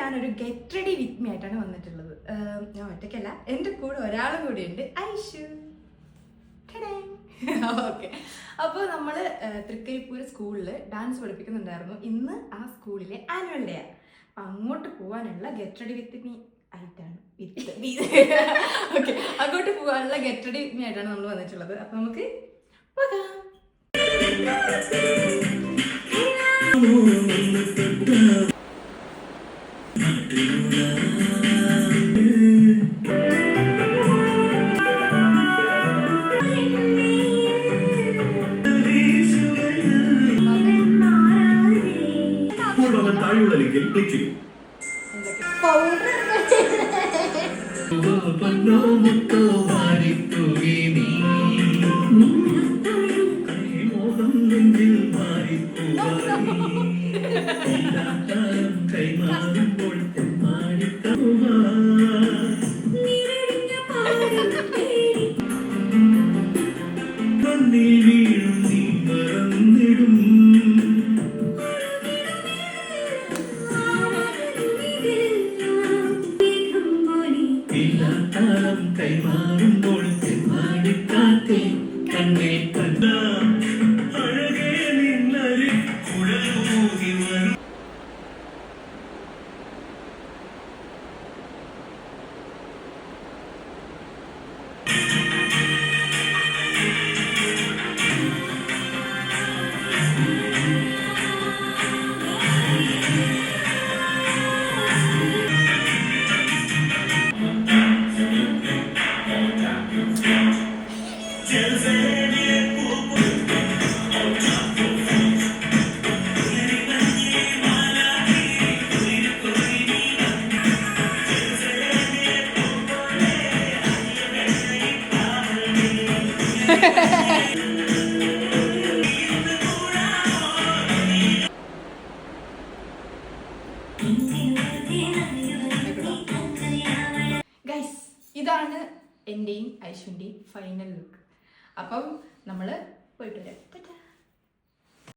ഞാനൊരു get ready with me ആയിട്ടാണ് വന്നിട്ടുള്ളത്. ഞാൻ ഒറ്റയ്ക്കല്ല, എൻ്റെ കൂടെ ഒരാളും കൂടി ഉണ്ട്, ഐഷു. ഓക്കെ, അപ്പോൾ നമ്മൾ തൃക്കരിപ്പൂർ സ്കൂളിൽ ഡാൻസ് പഠിപ്പിക്കുന്നുണ്ടായിരുന്നു. ഇന്ന് ആ സ്കൂളിലെ ആനുവൽ ഡേ ആണ്. അപ്പം അങ്ങോട്ട് പോകാനുള്ള ഗെറ്റ് റെഡി വിത്ത് മീ ആയിട്ടാണ് ഓക്കെ, അങ്ങോട്ട് പോകാനുള്ള ഗെറ്റ് റെഡി വിത്ത് മീ ആയിട്ടാണ് നമ്മൾ വന്നിട്ടുള്ളത്. അപ്പം നമുക്ക് പോകാം. ഗൈസ്, ഇതാണ് എൻ്റെയും ഐഷുവിൻ്റെയും ഫൈനൽ ലുക്ക്. അപ്പം നമ്മൾ പോയിട്ട് വരാം.